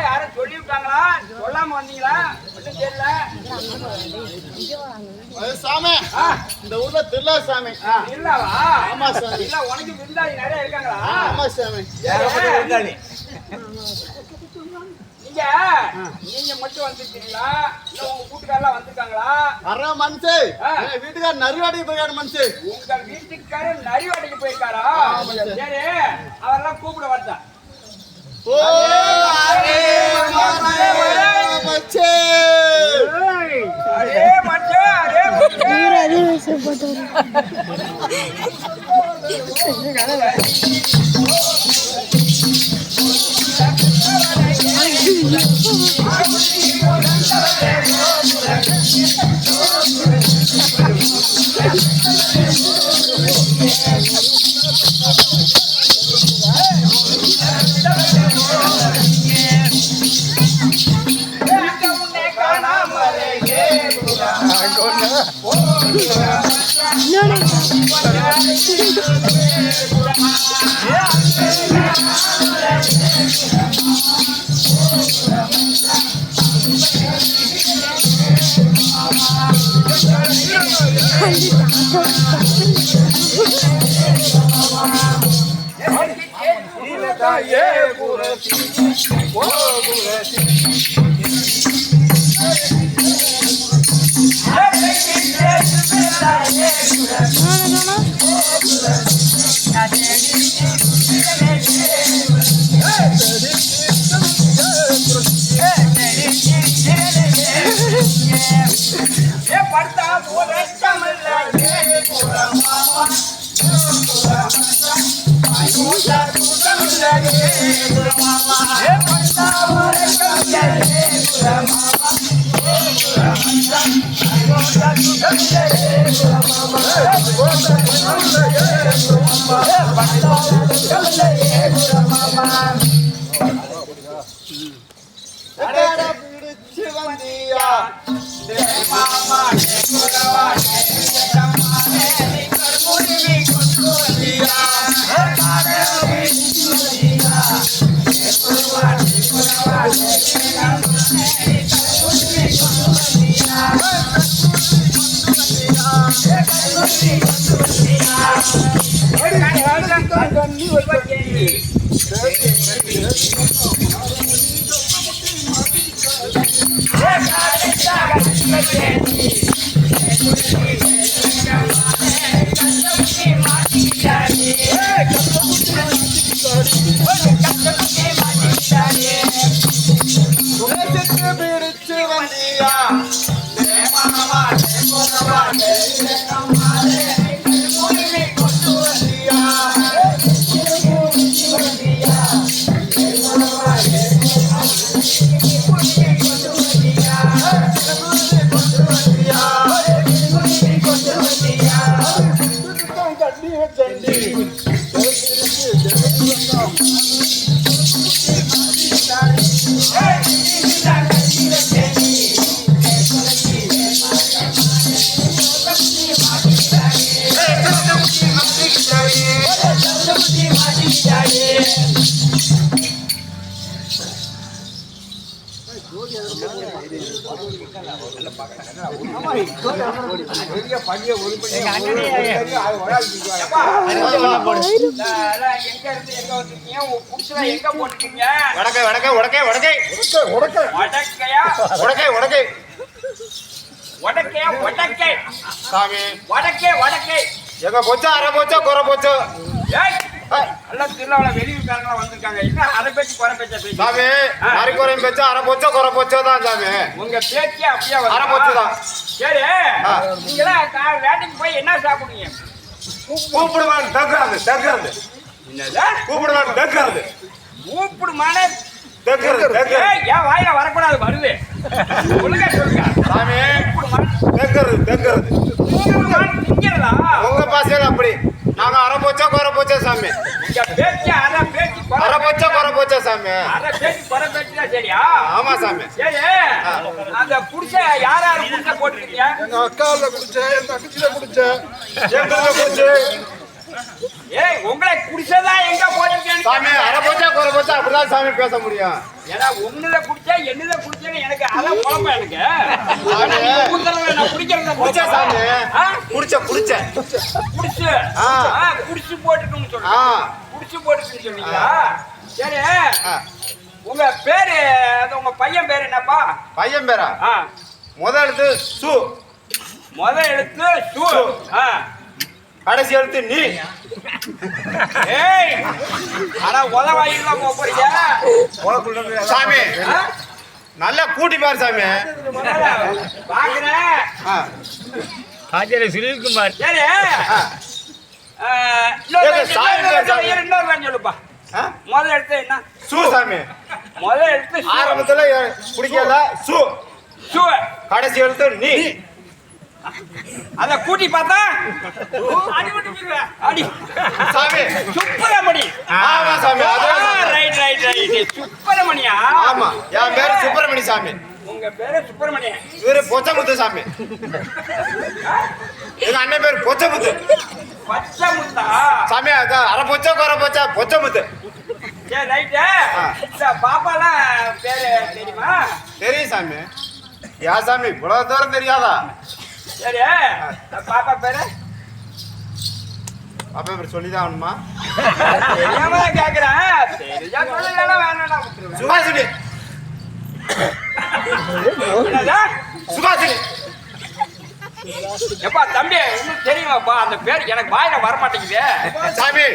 யாரும் சொல்லிவிட்டாங்களா? சொல்லாம வந்தீங்களா? தெரியல சாமி. இந்த ஊர்ல திருவிழா சாமி. திருவிழாவா? ஆமா சாமி. இல்ல உனக்கு விருந்தாளி நிறைய இருக்காங்களா? ஆமா சாமி. நீங்க மட்டும் வந்துருக்கீங்களா? இல்ல உங்க கூட்டுக்காரெல்லாம் வந்திருக்காங்களா? வர மனுஷு வீட்டுக்கார நரிவாடிக்கு போயிருக்காரு மனுஷு. உங்க வீட்டுக்காரர் நரிவாடிக்கு போயிருக்காரா? சரி, அவரெல்லாம் கூப்பிட வரதா? பிடிச்சு வந்தியா எங்க போச்சா அரை போச்சா குறை போச்சோ வெளியூர்காரங்களா வந்திருக்காங்க என்ன அதை பேச்சு குறை பேச்சா பேசி சாமி அரை குறையும் பேச்சா அரை போச்சோ குறை போச்சோ தான் சாமி உங்க பேச்சே அப்படியே அரை போச்சு தான் சரி நீங்களாம் வேட்டைக்கு போய் என்ன சாப்பிடுவீங்க கூப்பிடுவான் தக்குறது தக்குறது என்னது கூப்பிடுவான் தக்குறது கூப்பிடுமான ஏன் வாயில வரக்கூடாது வருது ஒழுங்கா சொல்லுங்க சாமி திங்கிறதா உங்க பாசையில அப்படி நாங்க அரை போச்சா குறை போச்சா சாமி பேச்சு அரை பேச்சு அரை போச்சா குறை போச்சா சாமி அரை பேச்சு குறை பேச்சுனா சரியா ஆமா சாமி சரி அந்த புடிச்ச யார் யாரு புடிச்ச போட்டுருக்கீங்க எங்க அக்கால குடிச்சேன் என் தங்கச்சியில குடிச்சேன் எங்க குடிச்சு ஏய் உங்களை குடிச்சதா எங்க போட்டுருக்கீங்க சாமி அரை போச்சா குறை போச்சா அப்படிதான் சாமி பேச முடியும் ஏன்னா ஒண்ணுல குடிச்சா என்னத குடிச்சேன்னு எனக்கு அதான் குழப்பம் எனக்கு நான் குடிக்கிறத குடிச்ச சாமி குடிச்ச குடிச்சு குடிச்சு போட்டுக்கணும்னு சொல்றேன் குடிச்சு போட்டுக்கணும்னு சொன்னீங்களா சரி உங்க பேரு உங்க பையன் பேரு என்னப்பா பையன் பேரா முதல் எழுத்து சு முதல் எழுத்து சு கடைசி எழுத்து நீ ஏய் ஆனா உதவாயிலாம் போறீங்க சாமி நல்லா கூட்டி பாரு சாமி பாக்குறேன் சுனில்குமார் சரி இன்னொரு சொல்லுப்பா முதல் எழுத்து என்ன சு சாமி முதல் எழுத்து ஆரம்பத்துல குடிக்கல சு சு கடைசி எழுத்து நீ அத கூட்டி பார்த்தா அடி சாமி சுப்பிரமணி ஆமா சாமி ரைட் ரைட் ரைட் சுப்பிரமணியா ஆமா என் பேரு சுப்பிரமணி சாமி உங்க பேரு சுப்பிரமணியா இவரு பொச்சமுத்து சாமி எங்க அண்ணன் பேரு பொச்சமுத்து பச்சமுத்தா சாமி அரை பொச்சா குறை போச்சா பொச்சமுத்து சரி ரைட்டு பாப்பாலாம் பேரு தெரியுமா தெரியும் சாமி யா சாமி இவ்வளவு தூரம் தெரியாதா சரி பாப்பா பேரு அப்ப பேர் சொல்லிதான் ஆகணுமா தெரியாம கேக்குறேன் தெரியா சொல்லலாம் வேணாம் சுபாஷினி சுபாஷினி எப்பா தம்பி இன்னும் தெரியுமாப்பா அந்த பேர் எனக்கு வாயில வர மாட்டேங்குது சாமி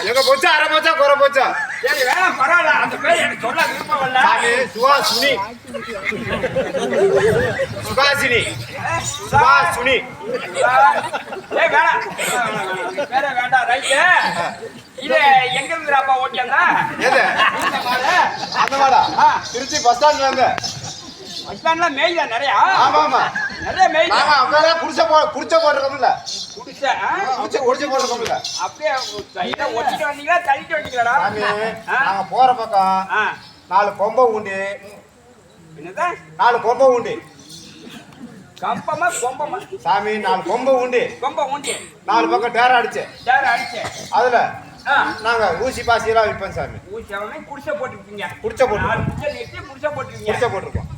எங்க போச்சா அரை போச்சா குறை போச்சா சரி வேணாம் பரவாயில்ல அந்த பேர் எனக்கு சொல்ல விருப்பம் இல்ல சாமி சுபாஷினி சுபாஷினி சுபாஷினி ஏய் வேணாம் பேர வேண்டாம் ரைட்டு இது எங்க இருந்துறாப்பா ஓட்டியாந்தா எது அந்த மாடா திருச்சி பஸ் ஸ்டாண்ட்ல இருந்து பஸ் ஸ்டாண்ட்ல மேய்ல நிறைய ஆமா ஆமா நிறைய மேய்ல நாம அப்பவே குடிச்ச போட்டுறோம்ல குடிச்ச போட்டுறோம்ல அப்படியே இத ஒட்டிட்டு வந்தீங்களா தள்ளிட்டு வந்தீங்களாடா சாமி நாங்க போற பக்கம் 4 கொம்பை உண்டு என்னதா 4 கொம்பை உண்டு கம்பமா கொம்பமா சாமி 4 கொம்பை உண்டு கொம்பை உண்டு 4 பக்கம் டேர அடிச்சே அதுல நாங்க ஊசி பாசி எல்லாம் விற்போம் சாமி ஊசி அவனே குடிச்ச போட்டுருக்கீங்க குடிச்ச போட்டு குடிச்ச போட்டுருக்கீங்க குடிச்ச போட்டுருக்கோம்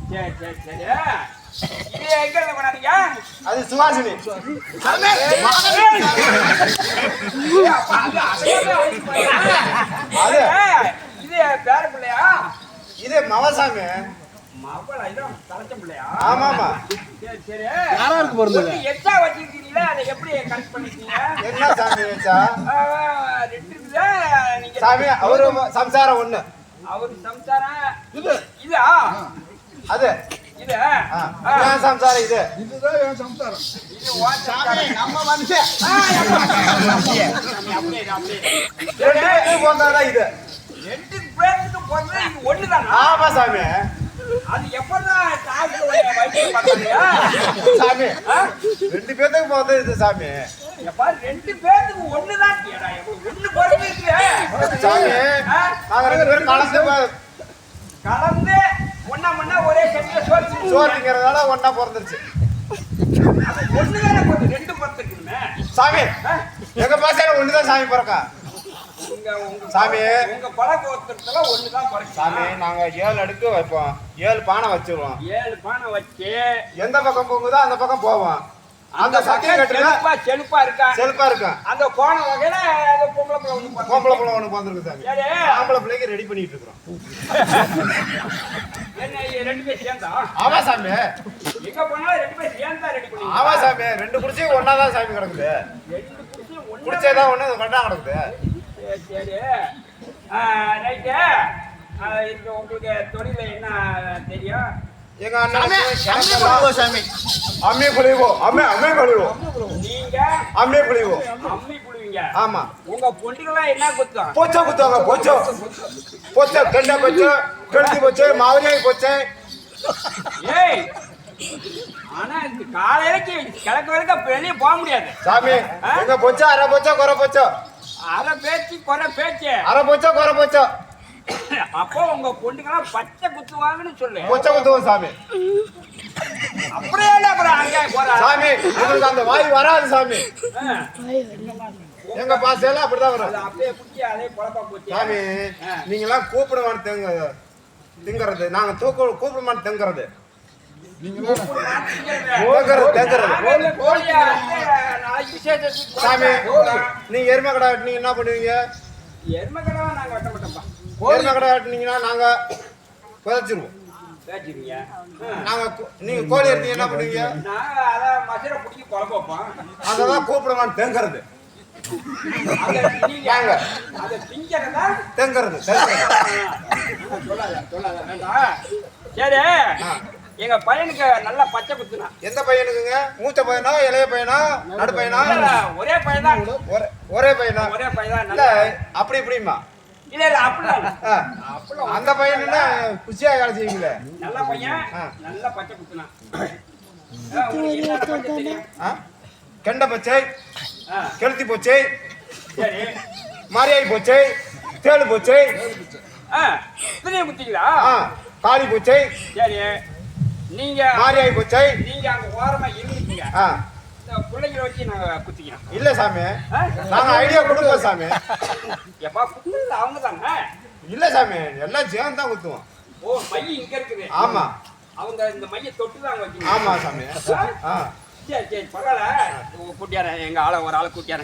சரி இது எங்க இருந்து பண்ணாதீங்க அது சுவாசினி அது இது பேர பிள்ளையா இது மவசாமி மாப்பிள இதான் தலைச்ச பிள்ளையா ஆமாமா சரி யாராருக்கு பொறுந்தது எச்சா வச்சிருக்கீங்களா அதை எப்படி கனெக்ட் பண்ணிட்டீங்க என்ன சாமி எச்சா 2 இருக்குதா நீங்க சாமி அவரு சம்சாரம் ஒண்ணு. அவரு சம்சாரம் இது இதா அது இது என் சம்சாரம் இது. இதுதான் என் சம்சாரம். இது உன் சம்சாரம். நம்ம மனுஷன். அப்படியே ரெண்டு போந்தாதான் இது. ரெண்டு பேருக்கு போறது இது ஒண்ணுதானா? ஆமா சாமி. அது எப்பதான் டாக்டர் வைத்தியம் பார்த்தாங்க? சாமி ரெண்டு பேத்துக்கு போதது இது சாமி. எப்பா ரெண்டு பேருக்கு ஒண்ணுதான் கேடா. ஒண்ணு போறது இருக்கு சாமி நாங்க ரெண்டு பேரும் கலந்து ஒண்ணா மண்ணா ஒரே கட்டில சோறுங்கிறதால ஒன்னா பிறந்துருச்சு. அது ஒண்ணுதானே போகுது. ரெண்டு பிறந்துருக்குமே சாமி எங்க பாசையில ஒண்ணுதான் சாமி பிறக்கா. சாமி உங்க பழக்கத்துல ஒண்ணுதான் பிறக்கும். சாமி நாங்க 7 அடுக்கு வைப்போம், 7 பானை வச்சிருவோம். 7 பானை வச்சு எந்த பக்கம் போகுதோ அந்த பக்கம் போவோம். அந்த சத்தியம் கட்டுல செலுப்பா இருக்கா? செலுப்பா இருக்கும். அந்த போன வகையில அந்த பொம்பளை பிள்ளை ஒண்ணு பொம்பளை பிள்ளை ஒண்ணு பிறந்திருக்கு சாமி. சரி ஆம்பளை பிள்ளைக்கு ரெடி பண்ணிட்டு இருக்கிறோம். என்ன ரெண்டு பேரும் சேர்ந்தா? ஆமா சாமி. எங்க போனாலும் ரெண்டு பேரும் சேர்ந்தா ரெடி பண்ணி. ஆமா சாமி. ரெண்டு குடிச்சு ஒன்னாதான் சாமி கிடக்குது. ரெண்டு குடிச்சு ஒண்ணு குடிச்சேதான் ஒண்ணு கண்டா கிடக்குது. சரி ரைட்டு. இது உங்களுக்கு தொழில என்ன தெரியும்? எங்க அண்ணன் சாமி அம்மி புளிவோம். அம்மி புளிவோம். நீங்க அம்மி புளிவோம். அம்மி புழுவீங்க. ஆமா. உங்க பொண்ணுகளா என்ன குத்தும்? போச்சா குத்துவாங்க. போச்சா கெண்டை போச்சு, கெடுத்து போச்சு, மாவரியாய் போச்சு. ஏய் ஆனா இந்த காலையிலக்கு கிழக்கு வரைக்கும் வெளியே போக முடியாது சாமி. எங்க போச்சா அரை போச்சா குறை போச்சா? அரை பேச்சு குறை பேச்சு. அரை போச்சா குறை போச்சா? அப்போ உங்க பொண்ணுங்களாம் பச்சை குத்துவாங்கன்னு சொல்லு. போச்சா குத்துவோம் சாமி. அப்படியே இல்ல அப்புறம் அங்கே போறா சாமி. உங்களுக்கு அந்த வாய் வராது சாமி. எங்க பாசையெல்லாம் அப்படிதான் வரும். அப்படியே குட்டி அதே குழப்பா போச்சு சாமி. நீங்க எல்லாம் கூப்பிடுவான்னு திங்கிறது, நாங்க கூப்பிடுமான்னு திங்கிறது. சாமி நீங்க எருமை கடை வெட்டினீங்க என்ன பண்ணுவீங்க? எருமை கடை நாங்க வெட்ட மாட்டோம்ப்பா. எருமை கடை வெட்டினீங்கன்னா நாங்க புதைச்சிருவோம். பேச்சுறீங்க. நாங்க நீங்க கோழி எடுத்தீங்க என்ன பண்ணுவீங்க? நாங்க அத மசரை பிடிச்சி குழப்ப வைப்போம். அதெல்லாம் கூப்பிடுவான்னு திங்கிறது. நீங்க அதை திங்கிறதா திங்கிறது. சொல்லாத வேண்டாம். சரி எங்க பையனுக்கு நல்லா பச்சை குத்துனா. எந்த பையனுக்குங்க? மூத்த பையனா இளைய பையனா நடு பையனா? ஒரே பையன் தான். ஒரே பையனா? ஒரே பையன் தான். இல்ல அப்படி இப்படிமா? இல்ல அப்படிலாம் அந்த பையனா குச்சியா வேலை செய்வீங்களே. நல்ல பையன் நல்லா பச்சை குத்துனா. கெண்டை பச்சை, கெளுத்தி போச்சை, சரி மாரியாய் போச்சை, தேளு போச்சை, இதுலயே குத்திங்களா? காளி போச்சை, சரி நீங்க மாரியாய் போச்சை. நீங்க அங்க ஓரமா இருந்துட்டீங்க. இந்த பிள்ளைங்களை வச்சு நாங்க குத்திக்கிறோம். இல்ல சாமி நாங்க ஐடியா கொடுப்போம் சாமி. எப்பா குத்துறது அவங்க தானே? இல்ல சாமி எல்லாம் சேர்ந்து தான் குத்துவோம். ஓ மைய இங்க இருக்குது. ஆமா. அவங்க இந்த மைய தொட்டு தான் வைக்கணும். ஆமா சாமி. சரி சரி பரவாயில்ல. கூட்டியார எங்க ஆளை ஒரு ஆளை கூட்டியார.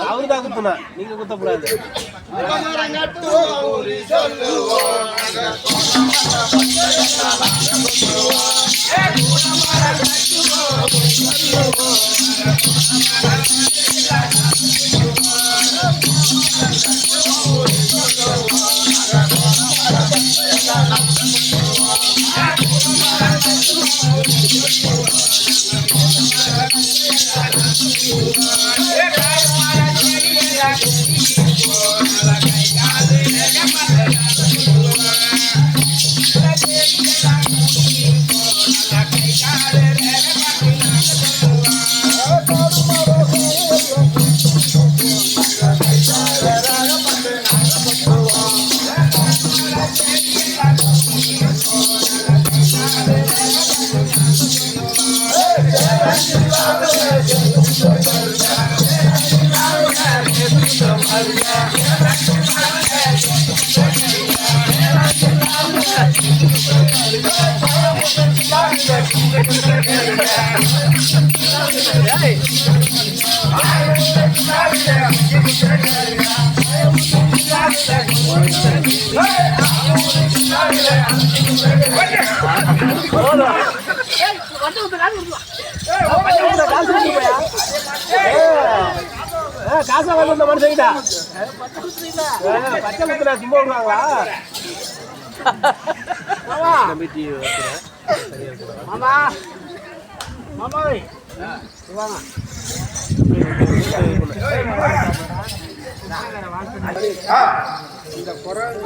அவருதான் குத்துனா, நீங்க குத்தக்கூடாது. Thank you. காசா வந்து இந்த மனுஷங்கிட்ட பச்சை குத்துறா சும்மா விடுவாங்களா? மாமா மாமா வாங்க இந்த குரல்